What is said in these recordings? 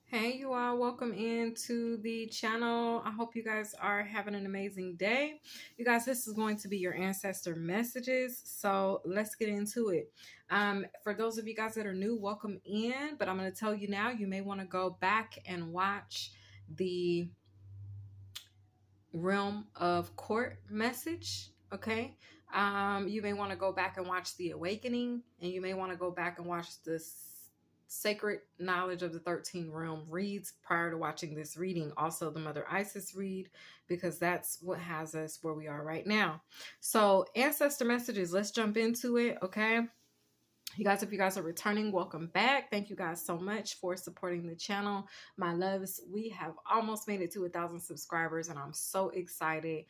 Hey, you all, welcome into the channel. I hope you guys are having an amazing day. You guys, this is going to be your ancestor messages. So let's get into it. For those of you guys that are new, welcome in. But I'm going to tell you now, you may want to go back and watch the Realm of Court message. Okay. You may want to go back and watch the Awakening, and you may want to go back and watch this Sacred Knowledge of the 13 Realm reads prior to watching this reading. Also, the Mother Isis read, because that's what has us where we are right now. So, ancestor messages, let's jump into it. Okay. You guys, if you guys are returning, welcome back. Thank you guys so much for supporting the channel. My loves, we have almost made it to 1,000 subscribers, and I'm so excited.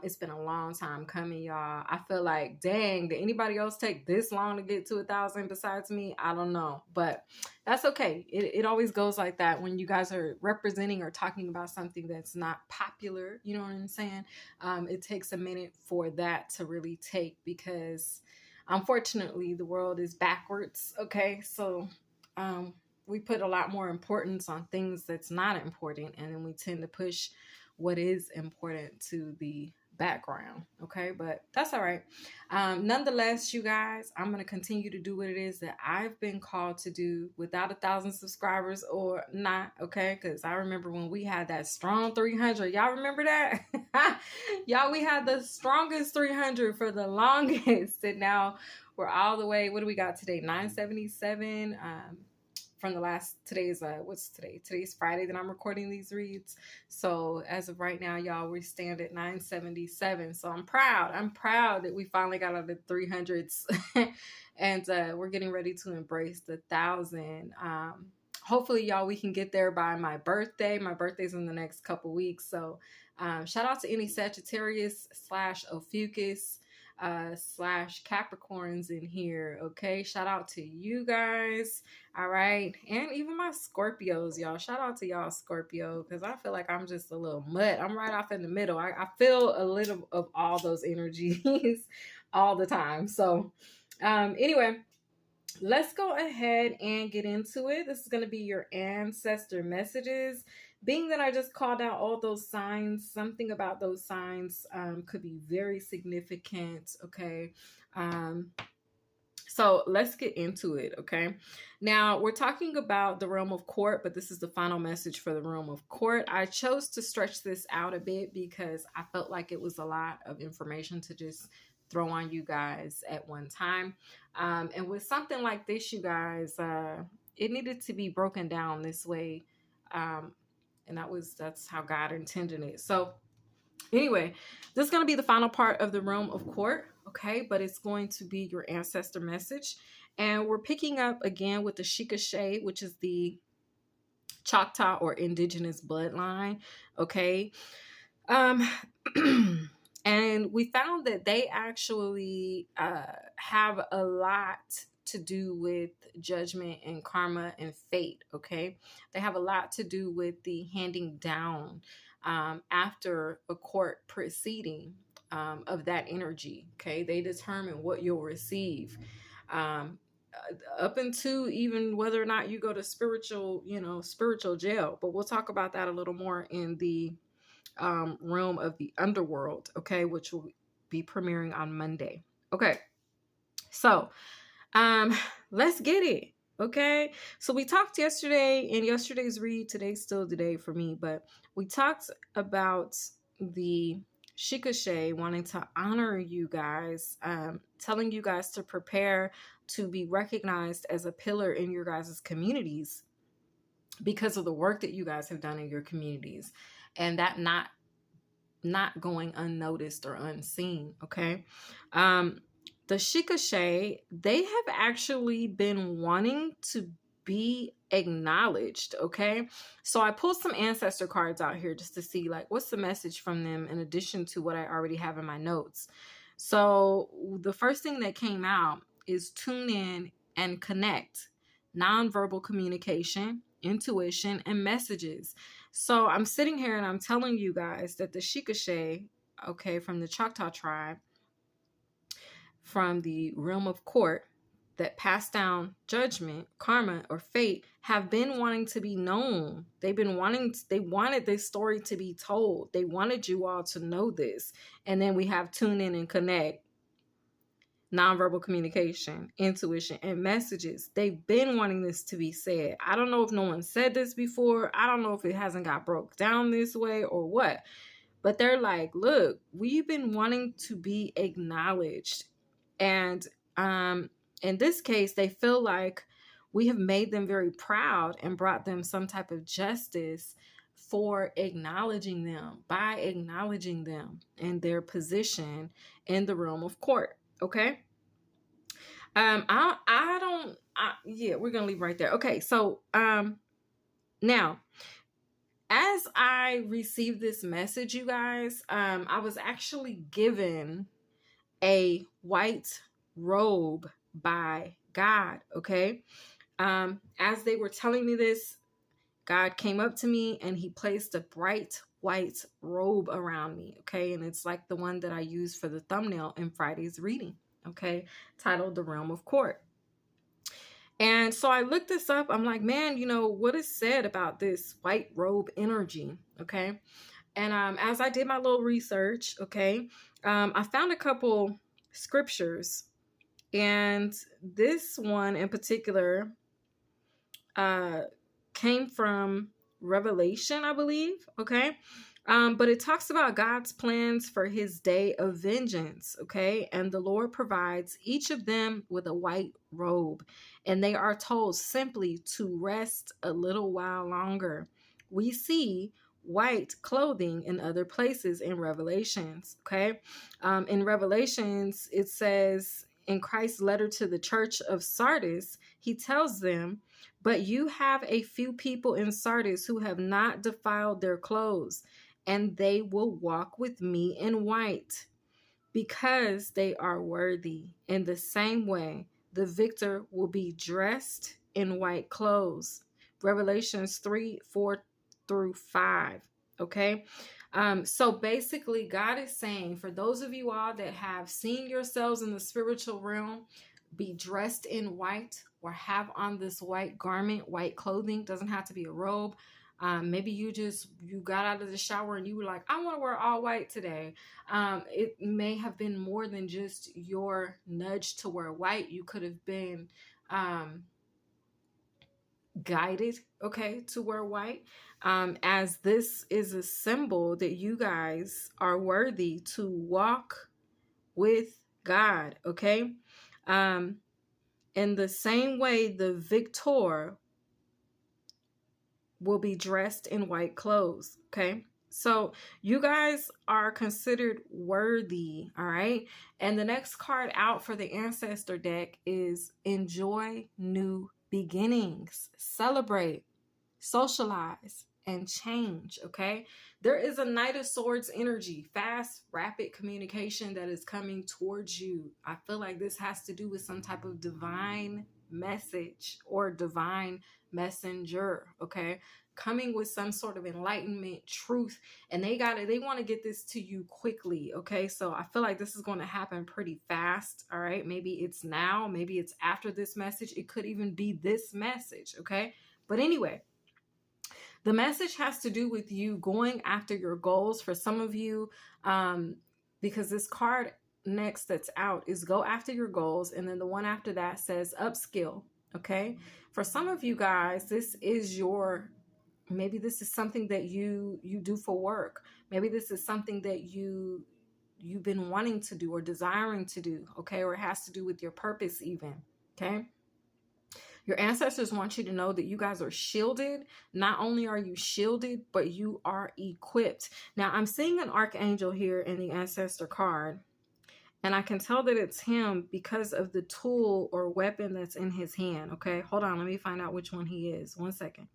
It's been a long time coming, y'all. I feel like, dang, did anybody else take this long to get to 1,000 besides me? I don't know, but that's okay. It always goes like that when you guys are representing or talking about something that's not popular. You know what I'm saying? It takes a minute for that to really take, because unfortunately the world is backwards. Okay, so we put a lot more importance on things that's not important, and then we tend to push what is important to the background. Okay, but that's all right. Nonetheless, you guys, I'm going to continue to do what it is that I've been called to do, without 1,000 subscribers or not. Okay, because I remember when we had that strong 300. Y'all remember that? Y'all, we had the strongest 300 for the longest, and now we're all the way. What do we got today? 977. From the last, today's what's today? Today's Friday that I'm recording these reads. So as of right now, y'all, we stand at 977. So I'm proud that we finally got out of the 300s. And we're getting ready to embrace the 1,000. Hopefully, y'all, we can get there by my birthday. My birthday's in the next couple weeks. So shout out to any Sagittarius / Ophiuchus / Capricorns in here. Okay, shout out to you guys. All right, and even my Scorpios, y'all. Shout out to y'all, Scorpio, because I feel like I'm just a little mutt. I'm right off in the middle. I feel a little of all those energies all the time. So anyway, let's go ahead and get into it. This is going to be your ancestor messages. Being that I just called out all those signs, something about those signs could be very significant. Okay. So let's get into it. Okay. Now we're talking about the realm of court, but this is the final message for the realm of court. I chose to stretch this out a bit because I felt like it was a lot of information to just throw on you guys at one time. And with something like this, you guys, it needed to be broken down this way. And that's how God intended it. So anyway, this is going to be the final part of the realm of court. Okay. But it's going to be your ancestor message. And we're picking up again with the Shikashay, which is the Choctaw or indigenous bloodline. Okay. And we found that they actually have a lot to do with judgment and karma and fate. Okay. They have a lot to do with the handing down after a court proceeding of that energy. Okay. They determine what you'll receive. Up into even whether or not you go to spiritual jail. But we'll talk about that a little more in the realm of the underworld, okay, which will be premiering on Monday. Okay, so let's get it. Okay, so we talked yesterday in yesterday's read. Today's still the day for me, but we talked about the Shikashay wanting to honor you guys, telling you guys to prepare to be recognized as a pillar in your guys' communities because of the work that you guys have done in your communities, and that not going unnoticed or unseen. Okay. The Shikashay, they have actually been wanting to be acknowledged. Okay. So I pulled some ancestor cards out here just to see like what's the message from them in addition to what I already have in my notes. So the first thing that came out is tune in and connect. Nonverbal communication, intuition, and messages. So I'm sitting here and I'm telling you guys that the Shikashay, okay, from the Choctaw tribe, from the realm of court, that pass down judgment, karma, or fate have been wanting to be known. They wanted this story to be told. They wanted you all to know this. And then we have tune in and connect, nonverbal communication, intuition, and messages. They've been wanting this to be said. I don't know if no one said this before. I don't know if it hasn't got broke down this way or what. But they're like, look, we've been wanting to be acknowledged. And in this case, they feel like we have made them very proud and brought them some type of justice for acknowledging them, by acknowledging them in their position in the realm of court. Okay. Yeah, we're gonna leave right there. Okay, so now, as I received this message, you guys, I was actually given a white robe by God. Okay. As they were telling me this, God came up to me and he placed a bright white robe around me. Okay. And it's like the one that I used for the thumbnail in Friday's reading. Okay. Titled The Realm of Court. And so I looked this up. I'm like, man, what is said about this white robe energy? Okay. And as I did my little research, okay, I found a couple scriptures. And this one in particular came from Revelation, I believe. Okay. But it talks about God's plans for his day of vengeance. Okay. And the Lord provides each of them with a white robe. And they are told simply to rest a little while longer. We see white clothing in other places in Revelations. Okay. In Revelations, it says in Christ's letter to the church of Sardis, he tells them, but you have a few people in Sardis who have not defiled their clothes, and they will walk with me in white because they are worthy. In the same way, the victor will be dressed in white clothes. Revelations 3:4-5. Okay. So basically, God is saying, for those of you all that have seen yourselves in the spiritual realm, be dressed in white or have on this white garment, white clothing. Doesn't have to be a robe. Maybe you got out of the shower and you were like, I want to wear all white today. It may have been more than just your nudge to wear white. You could have been guided, okay, to wear white, as this is a symbol that you guys are worthy to walk with God, okay? In the same way, the victor will be dressed in white clothes, okay? So you guys are considered worthy, all right? And the next card out for the Ancestor deck is Enjoy New Beginnings. Celebrate, socialize, and change, okay? There is a Knight of Swords energy, fast, rapid communication that is coming towards you. I feel like this has to do with some type of divine message or divine messenger, okay? Coming with some sort of enlightenment, truth, and they want to get this to you quickly, okay? So I feel like this is going to happen pretty fast, all right? Maybe it's now, maybe it's after this message. It could even be this message, okay? But anyway, the message has to do with you going after your goals. For some of you, because this card next that's out is go after your goals. And then the one after that says upskill. Okay. For some of you guys, this is maybe this is something that you do for work. Maybe this is something that you've been wanting to do or desiring to do. Okay. Or it has to do with your purpose even. Okay. Your ancestors want you to know that you guys are shielded. Not only are you shielded, but you are equipped. Now, I'm seeing an archangel here in the ancestor card, and I can tell that it's him because of the tool or weapon that's in his hand. Okay, hold on. Let me find out which one he is. 1 second.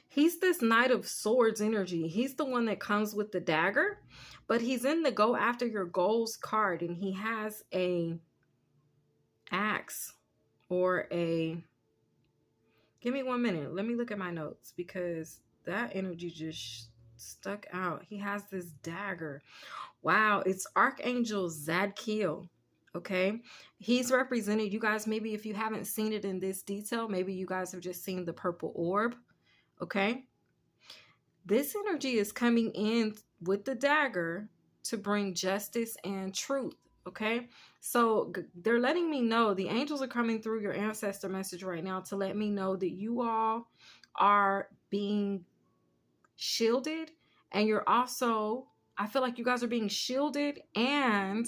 He's this Knight of Swords energy. He's the one that comes with the dagger, but he's in the go after your goals card, and he has a axe. Or give me 1 minute. Let me look at my notes because that energy just stuck out. He has this dagger. Wow, it's Archangel Zadkiel. Okay. He's represented, you guys, maybe if you haven't seen it in this detail, maybe you guys have just seen the purple orb. Okay. This energy is coming in with the dagger to bring justice and truth. Okay. So they're letting me know, the angels are coming through your ancestor message right now to let me know that you all are being shielded, and you're also, I feel like you guys are being shielded and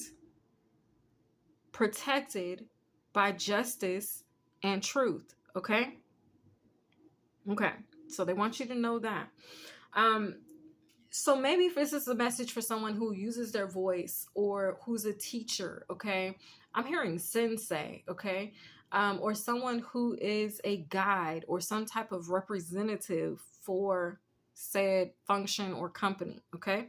protected by justice and truth. Okay. Okay. So they want you to know that. So maybe if this is a message for someone who uses their voice or who's a teacher, okay? I'm hearing sensei, okay? Or someone who is a guide or some type of representative for said function or company, okay?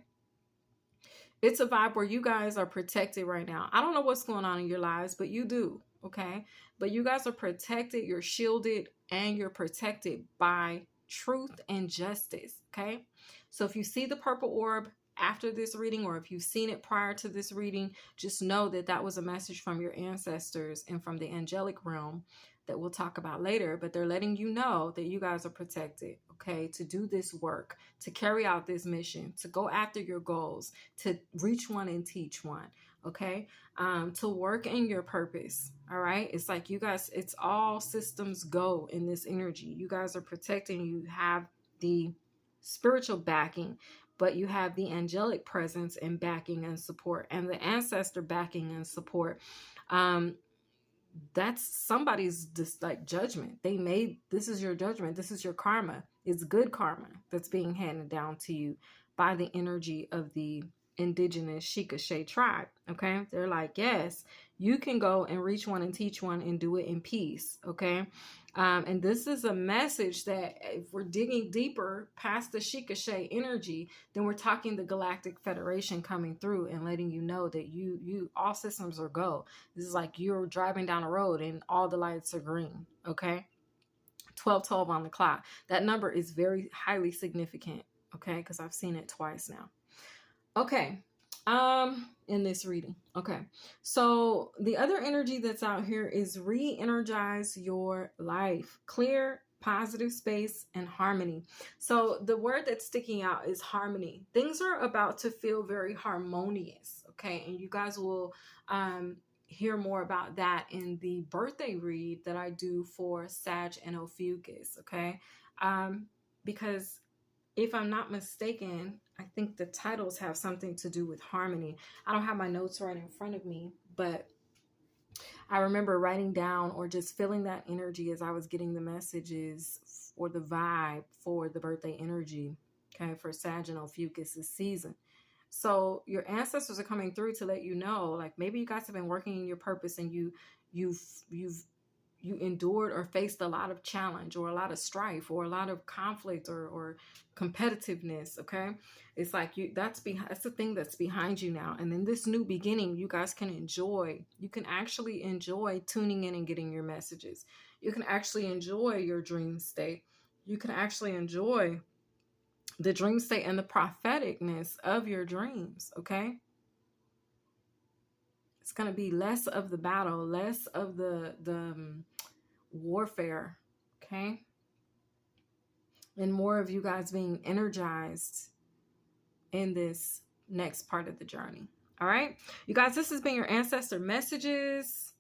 It's a vibe where you guys are protected right now. I don't know what's going on in your lives, but you do, okay? But you guys are protected, you're shielded, and you're protected by truth and justice, okay? So if you see the purple orb after this reading, or if you've seen it prior to this reading, just know that that was a message from your ancestors and from the angelic realm that we'll talk about later. But they're letting you know that you guys are protected, okay, to do this work, to carry out this mission, to go after your goals, to reach one and teach one, okay, to work in your purpose. All right. It's like you guys, it's all systems go in this energy. You guys are protecting. You have the spiritual backing, but you have the angelic presence and backing and support, and the ancestor backing and support. That's somebody's just like judgment. They made, this is your judgment. This is your karma. It's good karma that's being handed down to you by the energy of the indigenous Shikashay tribe. Okay. They're like, yes, you can go and reach one and teach one and do it in peace. Okay. And this is a message that if we're digging deeper past the Shikashay energy, then we're talking the Galactic Federation coming through and letting you know that you all systems are go. This is like you're driving down a road and all the lights are green. Okay. 1212 on the clock. That number is very highly significant. Okay. Because I've seen it twice now. Okay. In this reading. Okay. So the other energy that's out here is re-energize your life. Clear, positive space, and harmony. So the word that's sticking out is harmony. Things are about to feel very harmonious. Okay. And you guys will hear more about that in the birthday read that I do for Sag and Ophiuchus. Okay. Because if I'm not mistaken, I think the titles have something to do with harmony. I don't have my notes right in front of me, but I remember writing down or just feeling that energy as I was getting the messages or the vibe for the birthday energy, okay, for Sag and Ophiuchus this season. So your ancestors are coming through to let you know, like maybe you guys have been working in your purpose and you've endured or faced a lot of challenge or a lot of strife or a lot of conflict or competitiveness. Okay. It's like that's the thing that's behind you now. And then this new beginning, you guys can actually enjoy tuning in and getting your messages. You can actually enjoy your dream state. You can actually enjoy the dream state and the propheticness of your dreams. Okay. It's going to be less of the battle, less of the warfare, okay? And more of you guys being energized in this next part of the journey. All right? You guys, this has been your ancestor messages.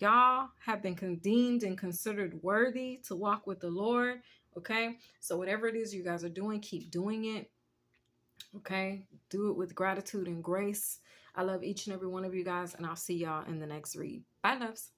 Y'all have been deemed and considered worthy to walk with the Lord, okay? So whatever it is you guys are doing, keep doing it, okay? Do it with gratitude and grace. I love each and every one of you guys, and I'll see y'all in the next read. Bye, loves.